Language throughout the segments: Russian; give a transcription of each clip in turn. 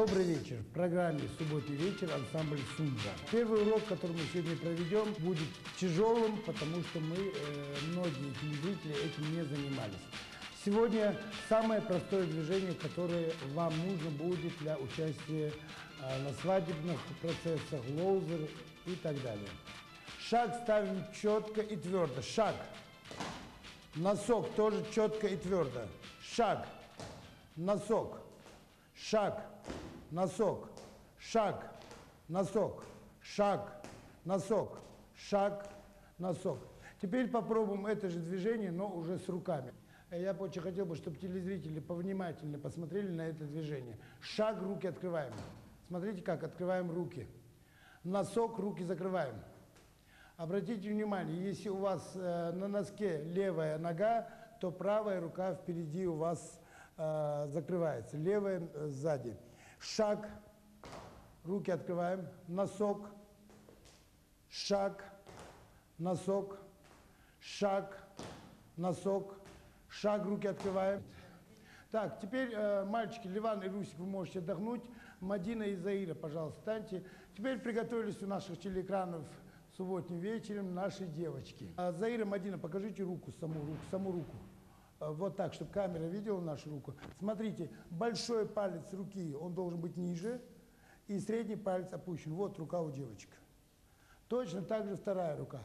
Добрый вечер. В программе «Субботний вечер» ансамбль «Сунжа». Первый урок, который мы сегодня проведем, будет тяжелым, потому что многие телезрители этим не занимались. Сегодня самое простое движение, которое вам нужно будет для участия на свадебных процессах, лоузер и так далее. Шаг ставим четко и твердо. Шаг. Носок тоже четко и твердо. Шаг. Носок. Шаг. Носок. Шаг. Носок. Шаг. Носок. Шаг. Носок. Теперь попробуем это же движение, но уже с руками. Я бы очень хотел, чтобы телезрители повнимательнее посмотрели на это движение. Шаг, руки открываем. Смотрите, как открываем руки. Носок, руки закрываем. Обратите внимание, если у вас на носке левая нога, то правая рука впереди у вас закрывается, левая сзади. Шаг, руки открываем, носок, шаг, носок, шаг, носок, шаг, руки открываем. Так, теперь, мальчики, Ливан и Русик, вы можете отдохнуть. Мадина и Заира, пожалуйста, встаньте. Теперь приготовились у наших телеэкранов субботним вечером наши девочки. Заира, Мадина, покажите руку, саму руку. Вот так, чтобы камера видела нашу руку. Смотрите, большой палец руки, он должен быть ниже, и средний палец опущен. Вот рука у девочек. Точно так же вторая рука.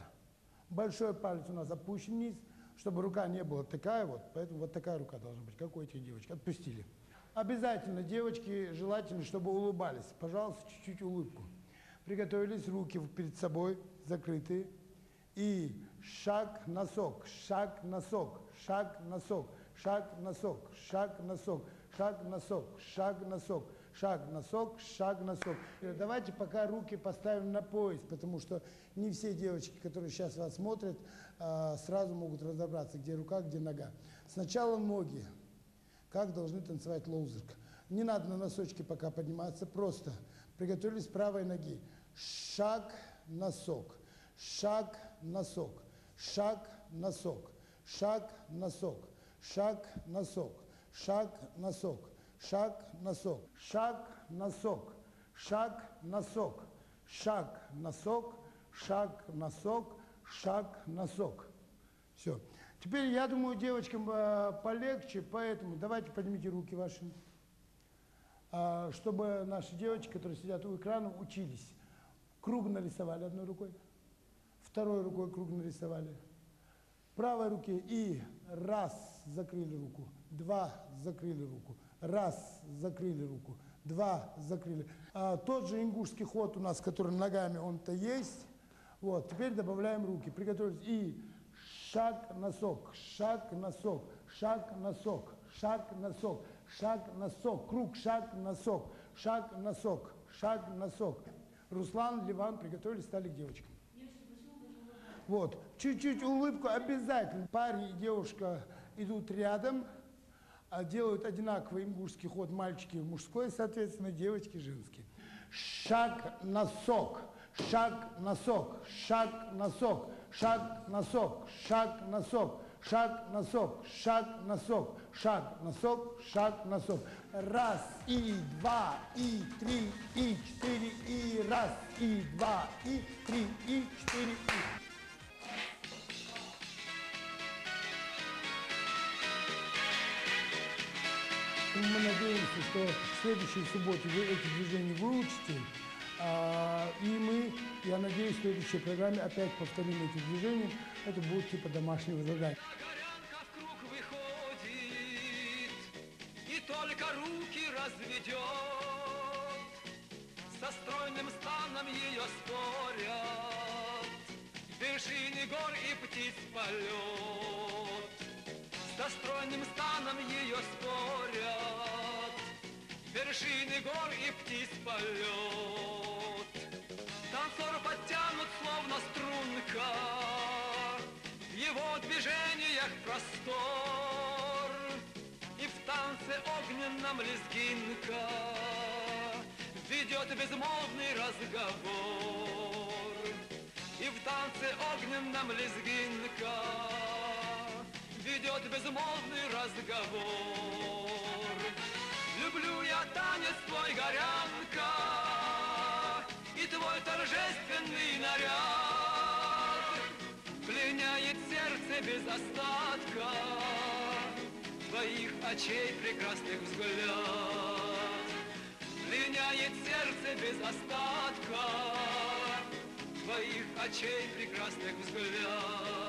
Большой палец у нас опущен вниз, чтобы рука не была такая вот, поэтому вот такая рука должна быть, как у этих девочек. Отпустили. Обязательно, девочки, желательно, чтобы улыбались. Пожалуйста, чуть-чуть улыбку. Приготовились, руки перед собой закрытые. И шаг, носок, шаг, носок, шаг, носок, шаг, носок, шаг, носок, шаг, носок, шаг, носок, шаг, носок, шаг, носок. Давайте пока руки поставим на пояс, потому что не все девочки, которые сейчас вас смотрят, сразу могут разобраться, где рука, где нога. Сначала ноги. Как должны танцевать лоузерка. Не надо на носочки пока подниматься, просто приготовились правой ноги. Шаг, носок. Шаг, носок, шаг, носок, шаг, носок, шаг, носок, шаг, носок, шаг, носок, шаг, носок, шаг, носок, шаг, носок, шаг, носок, шаг, носок. Все. Теперь, я думаю, девочкам полегче, поэтому давайте поднимите руки ваши, чтобы наши девочки, которые сидят у экрана, учились. Круг нарисовали одной рукой. Второй рукой круг нарисовали. Правой руке и раз, закрыли руку, два, закрыли руку, раз, закрыли руку, два, закрыли. Тот же ингушский ход у нас, который ногами, он-то есть. Вот, теперь добавляем руки. Приготовились. И шаг, носок, шаг, носок, шаг, носок, шаг, носок, шаг, носок, круг, шаг, носок, шаг, носок, шаг, носок. Руслан, Ливан приготовились, стали к девочкам. Вот, чуть-чуть улыбку обязательно. Парень и девушка идут рядом, делают одинаковый ингушский ход, мальчики мужской, соответственно, девочки женские. Шаг, носок, шаг, носок, шаг, носок, шаг, носок, шаг, носок, шаг, носок, шаг, носок, шаг, носок, шаг, носок. Раз, и два, и три, и четыре, и раз, и два, и три, и четыре, и... Мы надеемся, что в следующей субботе вы эти движения выучите. Я надеюсь, в следующей программе опять повторим эти движения. Это будет типа домашнего задания. Горянка в круг выходит и только руки разведет. Со стройным станом ее спорят вершины гор и птиц полет. Со стройным станом ее спорят вершины гор и птиц полет. Танцор подтянут, словно струнка, в его движениях простор, и в танце огненном лезгинка ведет безмолвный разговор. И в танце огненном лезгинка ведет безмолвный разговор. Люблю я танец твой горянка, и твой торжественный наряд пленяет сердце без остатка твоих очей прекрасных взгляд. Пленяет сердце без остатка твоих очей прекрасных взгляд.